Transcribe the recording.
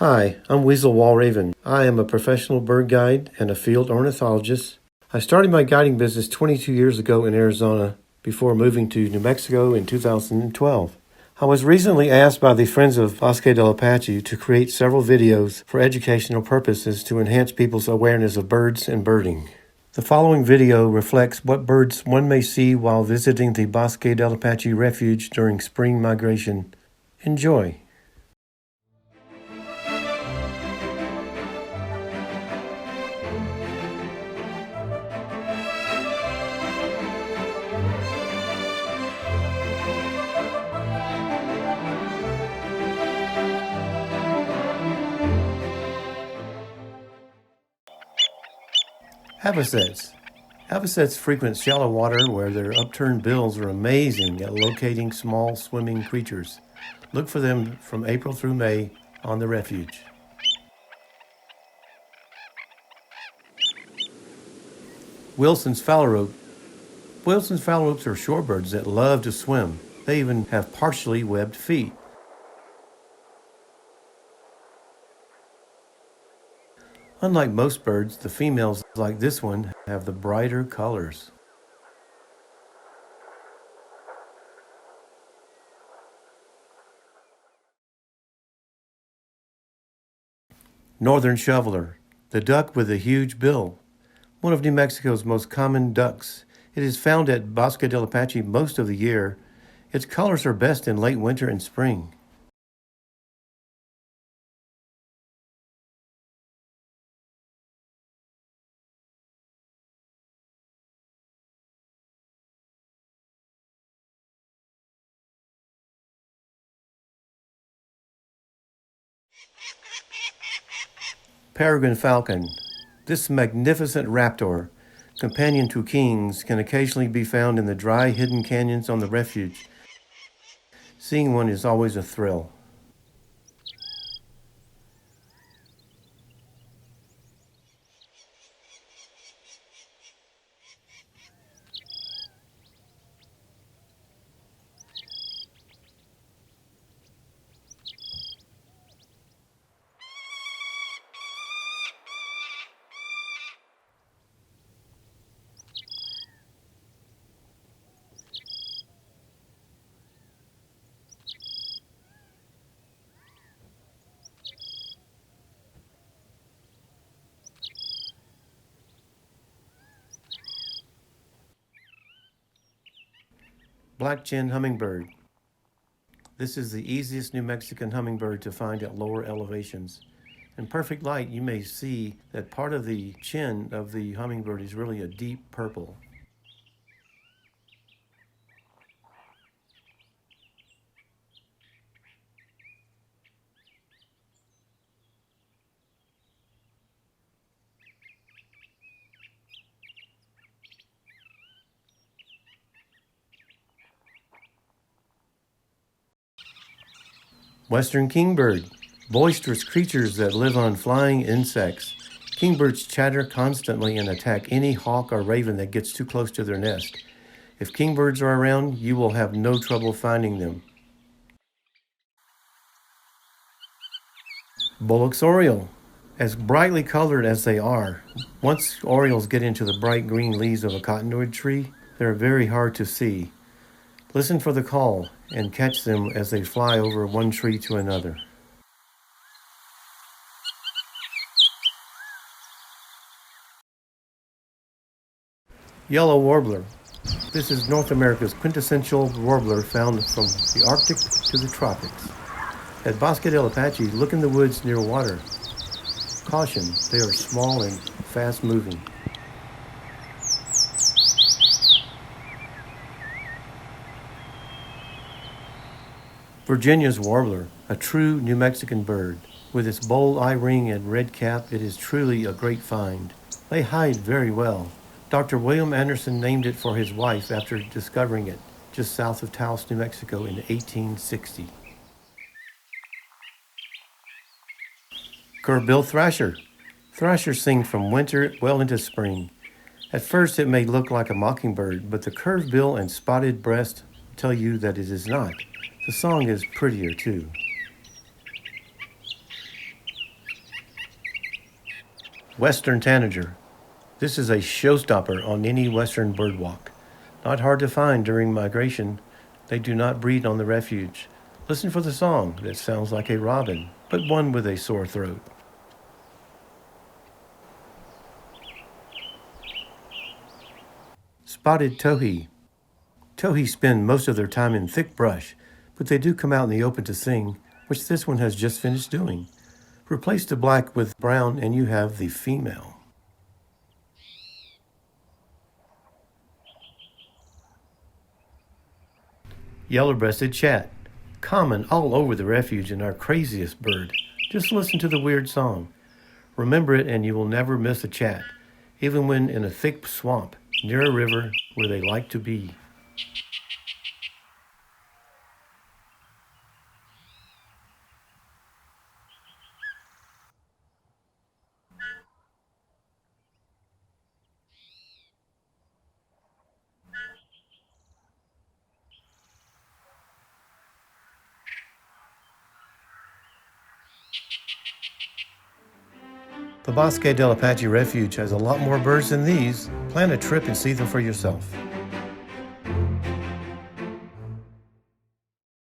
Hi, I'm Wezil Walraven. I am a professional bird guide and a field ornithologist. I started my guiding business 22 years ago in Arizona before moving to New Mexico in 2012. I was recently asked by the Friends of Bosque del Apache to create several videos for educational purposes to enhance people's awareness of birds and birding. The following video reflects what birds one may see while visiting the Bosque del Apache refuge during spring migration. Enjoy. Avocets. Avocets frequent shallow water where their upturned bills are amazing at locating small swimming creatures. Look for them from April through May on the refuge. Wilson's phalarope. Wilson's phalaropes are shorebirds that love to swim. They even have partially webbed feet. Unlike most birds, the females, like this one, have the brighter colors. Northern shoveler, the duck with a huge bill. One of New Mexico's most common ducks. It is found at Bosque del Apache most of the year. Its colors are best in late winter and spring. Peregrine falcon. This magnificent raptor, companion to kings, can occasionally be found in the dry, hidden canyons on the refuge. Seeing one is always a thrill. Black-chinned hummingbird. This is the easiest New Mexican hummingbird to find at lower elevations. In perfect light, you may see that part of the chin of the hummingbird is really a deep purple. Western kingbird, boisterous creatures that live on flying insects. Kingbirds chatter constantly and attack any hawk or raven that gets too close to their nest. If kingbirds are around, you will have no trouble finding them. Bullock's oriole. As brightly colored as they are, once orioles get into the bright green leaves of a cottonwood tree, they're very hard to see. Listen for the call and catch them as they fly over one tree to another. Yellow warbler. This is North America's quintessential warbler found from the Arctic to the tropics. At Bosque del Apache, look in the woods near water. Caution, they are small and fast-moving. Virginia's warbler, a true New Mexican bird. With its bold eye ring and red cap, it is truly a great find. They hide very well. Dr. William Anderson named it for his wife after discovering it just south of Taos, New Mexico in 1860. Curve-billed thrasher. Thrashers sing from winter well into spring. At first it may look like a mockingbird, but the curved bill and spotted breast tell you that it is not. The song is prettier too. Western tanager. This is a showstopper on any western bird walk. Not hard to find during migration. They do not breed on the refuge. Listen for the song that sounds like a robin, but one with a sore throat. Spotted towhee. Towhee spend most of their time in thick brush, but they do come out in the open to sing, which this one has just finished doing. Replace the black with brown and you have the female. Yellow-breasted chat. Common all over the refuge and our craziest bird. Just listen to the weird song. Remember it and you will never miss a chat, even when in a thick swamp near a river where they like to be. The Bosque del Apache Refuge has a lot more birds than these. Plan a trip and see them for yourself.